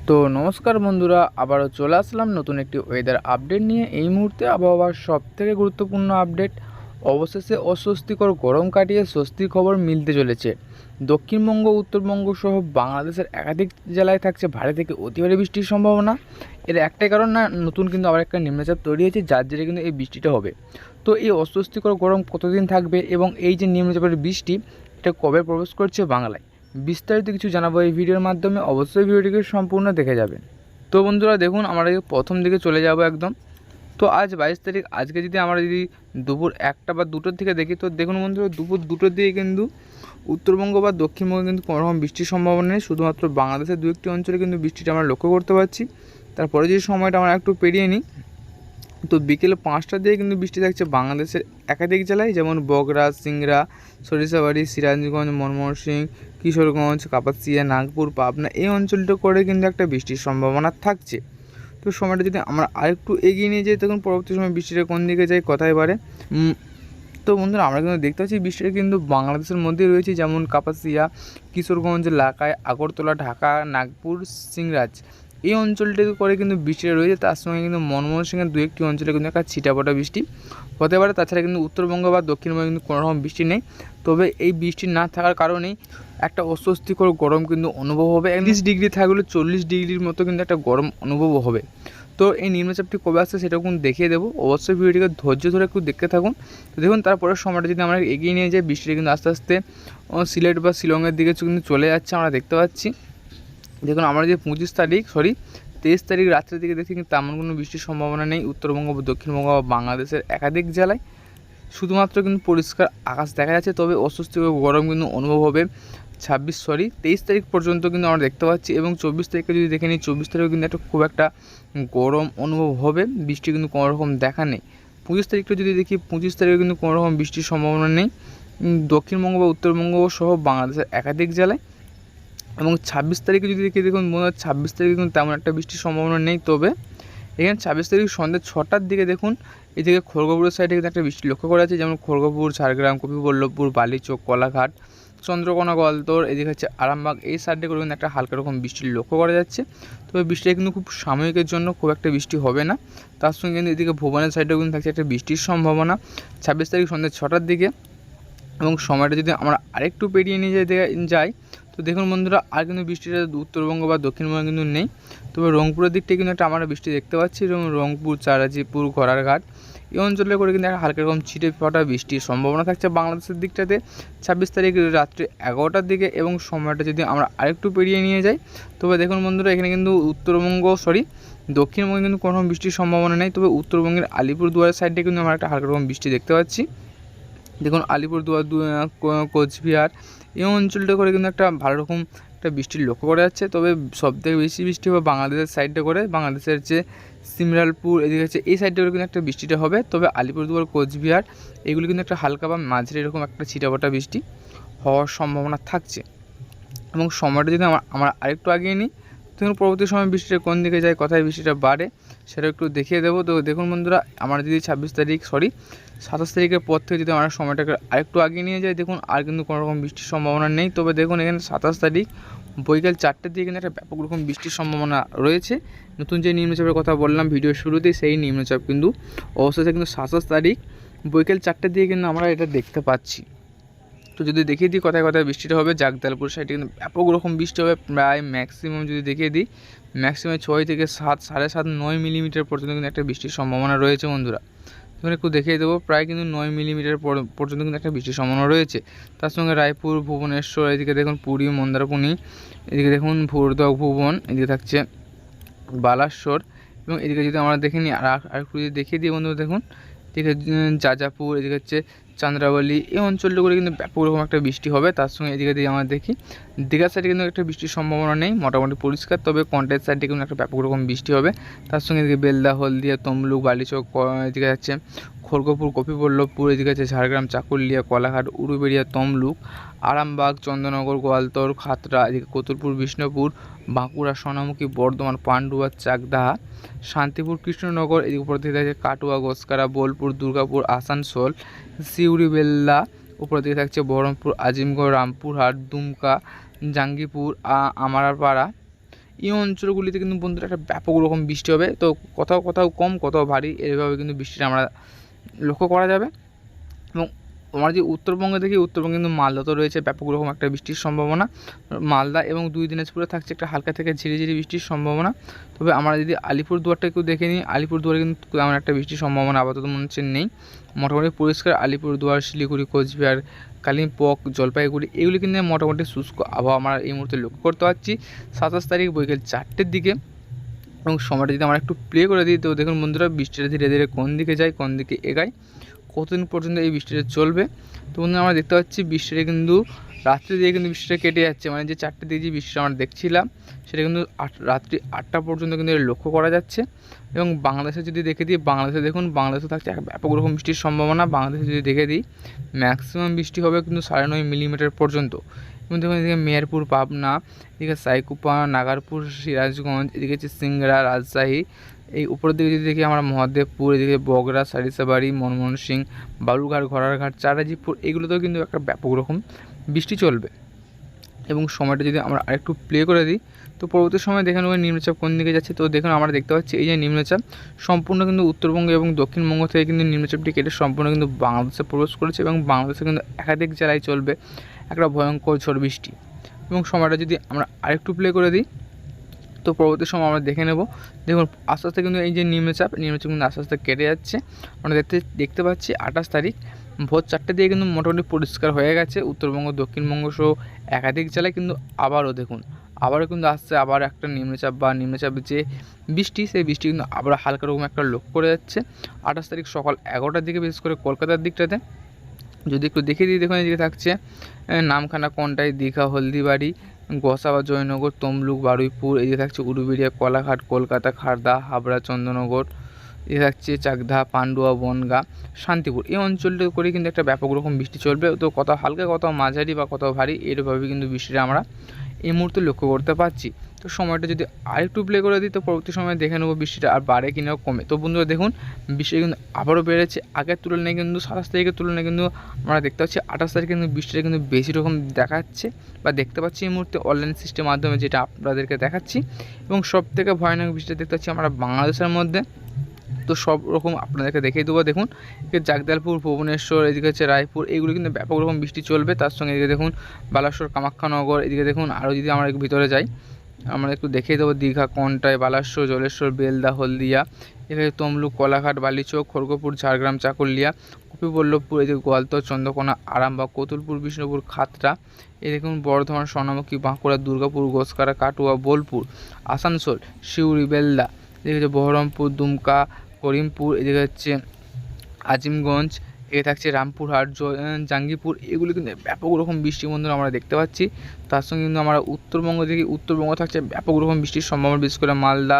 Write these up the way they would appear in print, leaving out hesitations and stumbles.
তো নমস্কার বন্ধুরা, আবারও চলে আসলাম নতুন একটি ওয়েদার আপডেট নিয়ে। এই মুহূর্তে আবহাওয়ার সবথেকে গুরুত্বপূর্ণ আপডেট। অবশেষে অস্বস্তিকর গরম কাটিয়ে স্বস্তির খবর মিলতে চলেছে। দক্ষিণবঙ্গ, উত্তরবঙ্গ সহ বাংলাদেশের একাধিক জেলায় থাকছে ভারী থেকে অতি ভারী বৃষ্টির সম্ভাবনা। এর একটাই কারণ না, নতুন কিন্তু আবার একটা নিম্নচাপ তৈরি হয়েছে, যার জেরে কিন্তু এই বৃষ্টিটা হবে। তো এই অস্বস্তিকর গরম কতদিন থাকবে এবং এই যে নিম্নচাপের বৃষ্টি, এটা কবে প্রবেশ করছে বাংলায়, বিস্তারিত কিছু জানাবো এই ভিডিওর মাধ্যমে। অবশ্যই ভিডিওটিকে সম্পূর্ণ দেখে যাবেন। তো বন্ধুরা দেখুন, আমরা প্রথম দিকে চলে যাব একদম। তো আজ 22 তারিখ। আজকে আমরা যদি দুপুর 1টা বা 2টোর দিকে দেখি, তো দেখুন বন্ধুরা, দুপুর 2টোর দিকে কিন্তু উত্তরবঙ্গ বা দক্ষিণবঙ্গে কিন্তু কোনো রকম বৃষ্টির সম্ভাবনা নেই। শুধুমাত্র বাংলাদেশের দু একটি অঞ্চলে কিন্তু বৃষ্টিটা আমরা লক্ষ্য করতে পারছি। তারপরে যে সময়টা আমরা একটু পেরিয়ে নিই, তো বিকেল 5টার দিকে কিন্তু বৃষ্টি থাকছে বাংলাদেশের একাধিক জেলায়, যেমন বগুড়া, সিংড়া, সরিষাবাড়ি, সিরাজগঞ্জ, ময়মনসিংহ, কিশোরগঞ্জ, কাপাসিয়া, নাগপুর, পাবনা, এই অঞ্চলটা করে কিন্তু একটা বৃষ্টির সম্ভাবনা থাকছে। তো সময়টা যদি আমরা আরেকটু এগিয়ে নিয়ে যাই, তখন পরবর্তী সময় বৃষ্টিটা কোন দিকে যায়, কথায় বাড়ে। তো বন্ধুরা, আমরা কিন্তু দেখতে পাচ্ছি বৃষ্টিটা কিন্তু বাংলাদেশের মধ্যেই রয়েছে, যেমন কাপাসিয়া, কিশোরগঞ্জ এলাকায়, আগরতলা, ঢাকা, নাগপুর, সিংরাজ, এই অঞ্চলটিতে করে কিন্তু বৃষ্টিটা রয়েছে। তার সঙ্গে কিন্তু ময়মনসিংহের দু একটি অঞ্চলে কিন্তু একটা ছিটাফোঁটা বৃষ্টি হতে পারে। তাছাড়া কিন্তু উত্তরবঙ্গ বা দক্ষিণবঙ্গে কিন্তু কোনো রকম বৃষ্টি নেই। তবে এই বৃষ্টি না থাকার কারণেই একটা অস্বস্তিকর গরম কিন্তু অনুভব হবে। 31 ডিগ্রি থাকলেও 40 ডিগ্রির মতো কিন্তু একটা গরম অনুভব হবে। তো এই নিম্নচাপটি কবে আসছে সেটাও কিন্তু দেখিয়ে দেবো। অবশ্যই ভিডিওটিকে ধৈর্য ধরে একটু দেখতে থাকুন। তো দেখুন, তারপরের সময়টা যদি আমরা এগিয়ে নিয়ে যাই, বৃষ্টিটা কিন্তু আস্তে আস্তে সিলেট বা শিলংয়ের দিকে কিন্তু চলে যাচ্ছে, আমরা দেখতে পাচ্ছি। দেখুন, আমরা যে 23 তারিখ রাত্রের দিকে দেখছি, কিন্তু তেমন কোনো বৃষ্টির সম্ভাবনা নেই উত্তরবঙ্গ বা দক্ষিণবঙ্গ বা বাংলাদেশের একাধিক জেলায়। শুধুমাত্র কিন্তু পরিষ্কার আকাশ দেখা যাচ্ছে। তবে অস্বস্তিকর গরম কিন্তু অনুভব হবে 23 তারিখ পর্যন্ত কিন্তু আমরা দেখতে পাচ্ছি। এবং 24 তারিখে যদি দেখে নিই, 24 তারিখে কিন্তু খুব একটা গরম অনুভব হবে। বৃষ্টি কিন্তু কোনো রকম দেখা নেই। 25 তারিখটা যদি দেখি, 25 তারিখে কিন্তু কোনো রকম বৃষ্টির সম্ভাবনা নেই দক্ষিণবঙ্গ বা উত্তরবঙ্গ সহ বাংলাদেশের একাধিক জেলায়। এবং 26 তারিখে যদি দেখি, দেখুন মনে হয় 26 তারিখে কিন্তু তেমন একটা বৃষ্টির সম্ভাবনা নেই। তবে এখানে 26 তারিখ সন্ধ্যে 6টার দিকে দেখুন, এদিকে খড়গপুরের সাইডে কিন্তু একটা বৃষ্টি লক্ষ্য করা যাচ্ছে, যেমন খড়গপুর, ঝাড়গ্রাম, কপিবল্লভপুর, বালিচক, কলাঘাট, চন্দ্রকোনা, গলতোর, এদিকে হচ্ছে আরামবাগ, এই সাইডে করে কিন্তু একটা হালকা রকম বৃষ্টি লক্ষ্য করা যাচ্ছে। তবে বৃষ্টিটা কিন্তু খুব সাময়িকের জন্য, খুব একটা বৃষ্টি হবে না। তার সঙ্গে কিন্তু এদিকে ভুবনের সাইডেও কিন্তু থাকছে একটা বৃষ্টির সম্ভাবনা 26 তারিখ সন্ধ্যে 6টার দিকে। এবং সময়টা যদি আমরা আরেকটু পেরিয়ে নিয়ে যাই, তো দেখুন বন্ধুরা, আর কিন্তু বৃষ্টিটা উত্তরবঙ্গ বা দক্ষিণবঙ্গে কিন্তু নেই। তবে রংপুরের দিকটা কিন্তু একটা আমরা বৃষ্টি দেখতে পাচ্ছি, এবং রংপুর, চারাজিপুর, ঘোড়ারঘাট, এই অঞ্চলে করে কিন্তু একটা হালকা রকম ছিটে ফোটা বৃষ্টির সম্ভাবনা থাকছে বাংলাদেশের দিকটাতে 26 তারিখ রাত্রি 11টার দিকে। এবং সময়টা যদি আমরা আরেকটু পেরিয়ে নিয়ে যাই, তবে দেখুন বন্ধুরা, এখানে কিন্তু দক্ষিণবঙ্গে কিন্তু কোনো বৃষ্টির সম্ভাবনা নেই। তবে উত্তরবঙ্গের আলিপুরদুয়ারের সাইডে কিন্তু আমরা একটা হালকা রকম বৃষ্টি দেখতে পাচ্ছি। দেখুন, আলিপুরদুয়ার, কোচবিহার, এই অঞ্চলটা করে কিন্তু একটা ভালো রকম একটা বৃষ্টির লক্ষ্য করা যাচ্ছে। তবে সবথেকে বেশি বৃষ্টি হবে বাংলাদেশের সাইডটা করে, বাংলাদেশের যে সিমরালপুর, এদিকে হচ্ছে এই সাইডটা করে কিন্তু একটা বৃষ্টিটা হবে। তবে আলিপুরদুয়ার, কোচবিহার, এগুলি কিন্তু একটা হালকা বা মাঝারি এরকম একটা ছিটাফোঁটা বৃষ্টি হওয়ার সম্ভাবনা থাকছে। এবং সময়টা যদি আমরা আরেকটু আগিয়ে নিই, দেখুন পরবর্তী সময় বৃষ্টিটা কোন দিকে যায়, কোথায় বৃষ্টিটা বাড়ে, সেটা একটু দেখিয়ে দেবো। তো দেখুন বন্ধুরা, আমরা যদি 27 তারিখের পর থেকে যদি আমরা সময়টাকে আরেকটু আগিয়ে নিয়ে যাই, দেখুন আর কিন্তু কোনো রকম বৃষ্টির সম্ভাবনা নেই। তবে দেখুন, এখানে 27 তারিখ বৈকাল 4টার দিকে কিন্তু একটা ব্যাপক রকম বৃষ্টির সম্ভাবনা রয়েছে। নতুন যে নিম্নচাপের কথা বললাম ভিডিওর শুরুতেই, সেই নিম্নচাপ কিন্তু অবশেষে কিন্তু 27 তারিখ বৈকাল 4টার দিকে কিন্তু আমরা এটা দেখতে পাচ্ছি। তো যদি দেখিয়ে দিই কোথায় কোথায় বৃষ্টিটা হবে, জাগদালপুর সাইডে কিন্তু ব্যাপক রকম বৃষ্টি হবে। প্রায় ম্যাক্সিমাম যদি দেখিয়ে দিই, ম্যাক্সিমাম 6 থেকে 7, 7.5, 9 মিলিমিটার পর্যন্ত কিন্তু একটা বৃষ্টির সম্ভাবনা রয়েছে বন্ধুরা। এখানে একটু দেখিয়ে দেবো, প্রায় কিন্তু 9 মিলিমিটার পর্যন্ত কিন্তু একটা বৃষ্টির সম্ভাবনা রয়েছে। তার সঙ্গে রায়পুর, ভুবনেশ্বর, এদিকে দেখুন পুরী, মন্দারমণি, এদিকে দেখুন ভোরদহ, ভুবন, এদিকে থাকছে বালাসোর। এবং এদিকে যদি আমরা দেখে নিই, আর একটু যদি দেখিয়ে দিই বন্ধু, দেখুন এদিকে যাজাপুর, এদিকে হচ্ছে চান্দ্রাবলী, এই অঞ্চলগুলো কিন্তু ব্যাপক রকম একটা বৃষ্টি হবে। তার সঙ্গে এদিকে দিয়ে আমরা দেখি দীঘার সাইডে কিন্তু একটা বৃষ্টির সম্ভাবনা নেই, মোটামুটি পরিষ্কার। তবে কন্টের সাইডে কিন্তু একটা ব্যাপক রকম বৃষ্টি হবে। তার সঙ্গে এদিকে বেলদা, হলদিয়া, তমলুক, বালিচক, এদিকে যাচ্ছে খড়গপুর, গোপীবল্লভপুর, এদিকে আছে ঝাড়গ্রাম, চাকুলিয়া, কলাঘাট, উলুবেড়িয়া, তমলুক, আরামবাগ, চন্দননগর, গোয়ালতোড়, খাতড়া, এদিকে কতুলপুর, বিষ্ণুপুর, বাঁকুড়া, সোনামুখী, বর্ধমান, পান্ডুয়া, চাকদাহা, শান্তিপুর, কৃষ্ণনগর, এদিকে উপর দিকে থাকছে কাটুয়া, গোসকারা, বোলপুর, দুর্গাপুর, আসানসোল, সিউড়ি, বেল্লা, উপর দিকে থাকছে বহরমপুর, আজিমগড়, রামপুরহাট, দুমকা, জাঙ্গিপুর, আমারপাড়া, এই অঞ্চলগুলিতে কিন্তু বন্ধুরা একটা ব্যাপক রকম বৃষ্টি হবে। তো কোথাও কোথাও কম, কোথাও ভারী, এইভাবে কিন্তু বৃষ্টিটা আমরা লক্ষ্য করা যাবে। এবং আমরা যে উত্তরবঙ্গে দেখি, উত্তরবঙ্গে কিন্তু মালদাতেও রয়েছে ব্যাপক রকম একটা বৃষ্টির সম্ভাবনা। মালদা এবং 2 দিনাজপুরে থাকছে একটা হালকা থেকে ঝিরিঝিরি বৃষ্টির সম্ভাবনা। তবে আমরা যদি আলিপুরদুয়ারটা একটু দেখে নিই, আলিপুরদুয়ারে কিন্তু তেমন একটা বৃষ্টির সম্ভাবনা আপাতত মনে হচ্ছে নেই। মোটামুটি পরিষ্কার আলিপুরদুয়ার, শিলিগুড়ি, কোচবিহার, কালিম্পং, জলপাইগুড়ি এগুলি কিন্তু মোটামুটি শুষ্ক আবহাওয়া আমরা এই মুহূর্তে লক্ষ্য করতে পারছি 27 তারিখ বিকেল 4টের দিকে। এবং সময়টা যদি আমরা একটু প্লে করে দিই, তো দেখুন বন্ধুরা বৃষ্টিটা ধীরে ধীরে কোন দিকে যায়, কোন দিকে এগায়, কতদিন পর্যন্ত এই বৃষ্টিটা চলবে। তো বন্ধুরা আমরা দেখতে পাচ্ছি বৃষ্টিটা কিন্তু রাত্রি দিয়ে কিন্তু বৃষ্টিটা কেটে যাচ্ছে, মানে যে 4টে দিকে যে বৃষ্টিটা আমরা দেখছিলাম সেটা কিন্তু রাত্রি 8টা পর্যন্ত কিন্তু লক্ষ্য করা যাচ্ছে। এবং বাংলাদেশে যদি দেখে দিই, বাংলাদেশে দেখুন বাংলাদেশে থাকছে এক ব্যাপক রকম বৃষ্টির সম্ভাবনা। বাংলাদেশে যদি দেখে দিই ম্যাক্সিমাম বৃষ্টি হবে কিন্তু 9.5 মিলিমিটার পর্যন্ত। এবং দেখুন এদিকে মেহেরপুর, পাবনা, এদিকে সাইকুপা, নাগারপুর, সিরাজগঞ্জ, এদিকে হচ্ছে সিংড়া, রাজশাহী, এই উপরের দিকে যদি দেখি আমরা মহাদেবপুর, এদিকে বগরা, সারিসাবাড়ি, ময়মনসিংহ, বালুরঘাট, ঘোড়ারঘাট, চারাজিপুর এগুলোতেও কিন্তু একটা ব্যাপক রকম বৃষ্টি চলবে। এবং সময়টা যদি আমরা আরেকটু প্লে করে দিই, তো পরবর্তী সময় দেখে নেব নিম্নচাপ কোন দিকে যাচ্ছে। তো দেখুন আমরা দেখতে পাচ্ছি এই যে নিম্নচাপ সম্পূর্ণ কিন্তু উত্তরবঙ্গ এবং দক্ষিণবঙ্গ থেকে কিন্তু নিম্নচাপটি কেটে সম্পূর্ণ কিন্তু বাংলাদেশে প্রবেশ করেছে এবং বাংলাদেশে কিন্তু একাধিক জেলায় চলবে একটা ভয়ঙ্কর ঝড় বৃষ্টি। এবং সময়টা যদি আমরা আরেকটু প্লে করে দিই, তো পরবর্তী সময় আমরা দেখে নেব। দেখুন আস্তে আস্তে কিন্তু এই যে নিম্নচাপ কিন্তু আস্তে আস্তে কেটে যাচ্ছে। আমরা দেখতে পাচ্ছি 28 তারিখ ভোর 4টে দিয়ে কিন্তু মোটামুটি পরিষ্কার হয়ে গেছে উত্তরবঙ্গ, দক্ষিণবঙ্গ সহ একাধিক জেলায়। কিন্তু আবারও দেখুন আবারও কিন্তু আসছে আবার একটা নিম্নচাপ বা নিম্নচাপের যে বৃষ্টি, সেই বৃষ্টি কিন্তু আবার হালকা রকম একটা লক্ষ্য করে যাচ্ছে 28 তারিখ সকাল 11টার দিকে, বিশেষ করে কলকাতার দিকটাতে। যদি একটু দেখে দিই, দেখুন এদিকে থাকছে নামখানা, কোনটাই, দীঘা, হলদিবাড়ি, গোসাবা, জয়নগর, তমলুক, বারুইপুর, এদিকে থাকছে উলুবেড়িয়া, কোলাঘাট, কলকাতা, খাড়দা, হাবড়া, চন্দননগর, এদিকে থাকছে চাকদা, পান্ডুয়া, বনগাঁ, শান্তিপুর। এই অঞ্চলটা করে কিন্তু একটা ব্যাপক রকম বৃষ্টি চলবে। তো কোথাও হালকা, কোথাও মাঝারি বা কোথাও ভারী, এরভাবে কিন্তু বৃষ্টিটা আমরা এই মুহূর্তে লক্ষ্য করতে পারছি। তো সময়টা যদি আরেকটু প্লে করে দিই, তো পরবর্তী সময় দেখে নেবো বৃষ্টিটা আর বাড়ে কি না কমে। তো বন্ধুরা দেখুন বৃষ্টি কিন্তু আবারও বেড়েছে, আগের তুলনায় কিন্তু 27 তারিখের তুলনায় কিন্তু আমরা দেখতে পাচ্ছি 28 তারিখে কিন্তু বৃষ্টিটা কিন্তু বেশি রকম দেখাচ্ছে বা দেখতে পাচ্ছি এই মুহূর্তে অনলাইন সিস্টেমের মাধ্যমে, যেটা আপনাদেরকে দেখাচ্ছি। এবং সবথেকে ভয়ানক বৃষ্টি দেখতে পাচ্ছি আমরা বাংলাদেশের মধ্যে। তো সব রকম আপনাদেরকে দেখিয়ে দেবো। দেখুন জাগদলপুর, ভুবনেশ্বর, এদিকে হচ্ছে রায়পুর, এইগুলো কিন্তু ব্যাপক রকম বৃষ্টি চলবে। তার সঙ্গে এদিকে দেখুন বালাসোর, কামাখ্যানগর, এদিকে দেখুন আরও যদি আমরা একটু ভিতরে যাই আমরা একটু দেখিয়ে দেবো দীঘা, কন্টাই, বালাসোর, জলেশ্বর, বেলদা, হলদিয়া, এখানে তমলুক, কোলাঘাট, বালিচক, খড়গপুর, ঝাড়গ্রাম, চাকুলিয়া, গোপীবল্লভপুর, এদিকে গোয়ালতর, চন্দ্রকোনা, আরামবাগ, কতুলপুর, বিষ্ণুপুর, খাতড়া, এই দেখুন বর্ধমান, সোনামুখী, বাঁকুড়া, দুর্গাপুর, ঘোষকারা, কাটুয়া, বোলপুর, আসানসোল, সিউড়ি, বেলদা, এদিকে হচ্ছে বহরমপুর, দুমকা, করিমপুর, এদিকে হচ্ছে আজিমগঞ্জ, এদিকে থাকছে রামপুরহাট, জাঙ্গিপুর, এগুলো কিন্তু ব্যাপক রকম বৃষ্টি বন্ধুরা আমরা দেখতে পাচ্ছি। তার সঙ্গে কিন্তু আমরা উত্তরবঙ্গ দেখি, উত্তরবঙ্গ থাকছে ব্যাপক রকম বৃষ্টির সম্ভাবনা, বিশেষ করে মালদা,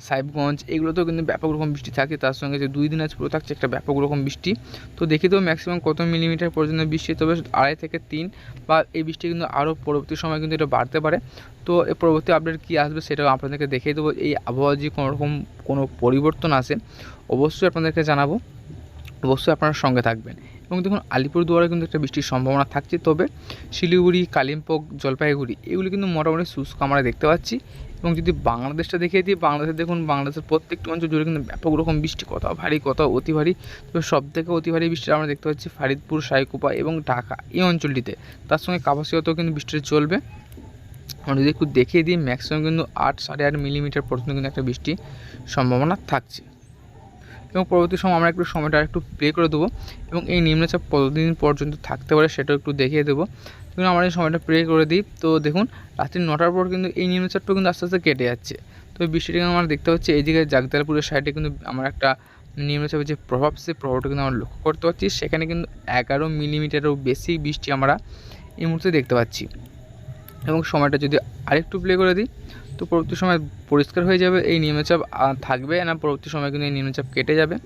সাহেবগঞ্জ এগুলোতেও কিন্তু ব্যাপক রকম বৃষ্টি থাকে। তার সঙ্গে যে 2 দিনাজপুর থাকছে একটা ব্যাপক রকম বৃষ্টি। তো দেখি তো ম্যাক্সিমাম কত মিলিমিটার পর্যন্ত বৃষ্টি, তবে 2.5 থেকে 3 বা এই বৃষ্টি কিন্তু আরও পরবর্তী সময় কিন্তু এটা বাড়তে পারে। তো এর পরবর্তী আপডেট কী আসবে সেটাও আপনাদেরকে দেখিয়ে দেবো। এই আবহাওয়া যদি কোনো পরিবর্তন আসে অবশ্যই আপনাদেরকে জানাবো, অবশ্যই আপনারা সঙ্গে থাকবেন। এবং দেখুন আলিপুরদুয়ারে কিন্তু একটা বৃষ্টির সম্ভাবনা থাকছে, তবে শিলিগুড়ি, কালিম্পং, জলপাইগুড়ি এগুলি কিন্তু মোটামুটি শুষ্ক আমরা দেখতে পাচ্ছি। এবং যদি বাংলাদেশটা দেখিয়ে দিই, বাংলাদেশে দেখুন বাংলাদেশের প্রত্যেকটি অঞ্চল জুড়ে কিন্তু ব্যাপক রকম বৃষ্টি, কোথাও ভারী, কোথাও অতি ভারী। তবে সবথেকে অতি ভারী বৃষ্টি আমরা দেখতে পাচ্ছি ফরিদপুর, সাইকুপা এবং ঢাকা এই অঞ্চলটিতে। তার সঙ্গে কাপাসিয়াতেও কিন্তু বৃষ্টি চলবে। আমরা যদি একটু দেখিয়ে দিই ম্যাক্সিমাম কিন্তু 8, 8.5 মিলিমিটার পর্যন্ত কিন্তু একটা বৃষ্টির সম্ভাবনা থাকছে। এবং পরবর্তী সময় আমরা একটু সময়টা একটু প্লে করে দেবো। এবং এই নিম্নচাপ কতদিন পর্যন্ত থাকতে পারে সেটাও একটু দেখিয়ে দেবো। কিন্তু আমরা এই সময়টা প্লে করে দিই, তো দেখুন রাত্রি 9টার পর কিন্তু এই নিম্নচাপটা কিন্তু আস্তে আস্তে কেটে যাচ্ছে। তো এই বৃষ্টিটা কিন্তু আমরা দেখতে পাচ্ছি এইদিকে জাগদলপুরের সাইডে কিন্তু আমরা একটা নিম্নচাপের যে প্রভাব, সেই প্রভাবটা কিন্তু আমরা লক্ষ্য করতে পারছি। সেখানে কিন্তু 11 মিলিমিটারেরও বেশি বৃষ্টি আমরা এই মুহূর্তে দেখতে পাচ্ছি। এবং সময়টা যদি আরেকটু প্লে করে দিই, তো পরবর্তী সময় পরিষ্কার হয়ে যাবে এই নিম্নচাপ থাকবে না, পরবর্তী সময় কিন্তু এই নিম্নচাপ কেটে যাবে।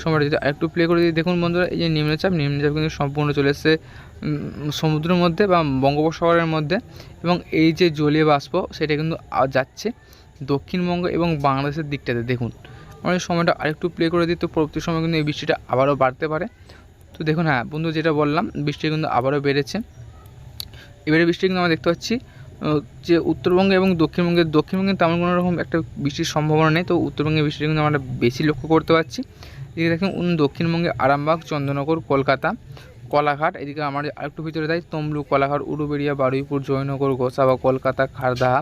সময়টা যদি আরেকটু প্লে করে দিই, দেখুন বন্ধুরা এই যে নিম্নচাপ কিন্তু সম্পূর্ণ চলে এসেছে সমুদ্রের মধ্যে বা বঙ্গোপসাগরের মধ্যে। এবং এই যে জলীয় বাষ্প সেটা কিন্তু যাচ্ছে দক্ষিণবঙ্গ এবং বাংলাদেশের দিকটাতে। দেখুন আমরা এই সময়টা আরেকটু প্লে করে দিই, তো পরবর্তী সময় কিন্তু এই বৃষ্টিটা আবারও বাড়তে পারে। তো দেখুন হ্যাঁ বন্ধু, যেটা বললাম বৃষ্টি কিন্তু আবারও বেড়েছে। এবারে বৃষ্টি কিন্তু আমরা দেখতে পাচ্ছি যে উত্তরবঙ্গে এবং দক্ষিণবঙ্গে তেমন কোনো রকম একটা বৃষ্টির সম্ভাবনা নেই, তো উত্তরবঙ্গে বৃষ্টিটা কিন্তু আমরা বেশি লক্ষ্য করতে পারছি। এদিকে দেখুন দক্ষিণবঙ্গে আরামবাগ, চন্দননগর, কলকাতা, কোলাঘাট, এদিকে আমার আরেকটু ভিতরে তাই তমলুক, কোলাঘাট, উলুবেড়িয়া, বারুইপুর, জয়নগর, গোসাবা, কলকাতা, খারদাহা,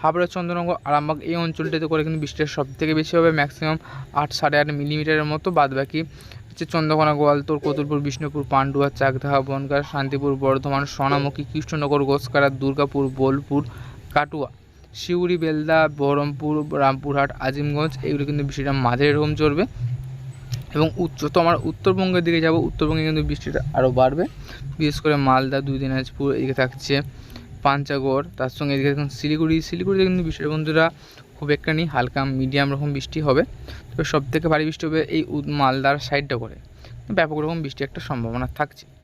হাবড়া, চন্দননগর, আরামবাগ এই অঞ্চলটিতে করে কিন্তু বৃষ্টিটা সবথেকে বেশি হবে, ম্যাক্সিমাম 8-8.5 মিলিমিটারের মতো। বাদবাকি হচ্ছে চন্দ্রকোনা, গোয়ালতোড়, কতুলপুর, বিষ্ণুপুর, পান্ডুয়া, চাকদাহা, বনগাঁ, শান্তিপুর, বর্ধমান, সোনামুখী, কৃষ্ণনগর, ঘোষকারা, দুর্গাপুর, বোলপুর, কাটুয়া, সিউড়ি, বেলদা, বহরমপুর, রামপুরহাট, আজিমগঞ্জ এগুলো কিন্তু বৃষ্টিটা মাঝারি রকম চলবে। এবং আমার উত্তরবঙ্গের দিকে যাব, উত্তরবঙ্গে কিন্তু বৃষ্টিটা আরও বাড়বে, বিশেষ করে মালদা, 2 দিনাজপুর, এদিকে থাকছে পাঞ্চাগড়, তার সঙ্গে এদিকে দেখুন শিলিগুড়িতে কিন্তু বৃষ্টির বন্ধুরা খুব একটা নেই, হালকা মিডিয়াম রকম বৃষ্টি হবে। তবে সবথেকে ভারী বৃষ্টি হবে এই মালদার সাইডটা করে, ব্যাপক রকম বৃষ্টি একটা সম্ভাবনা থাকছে।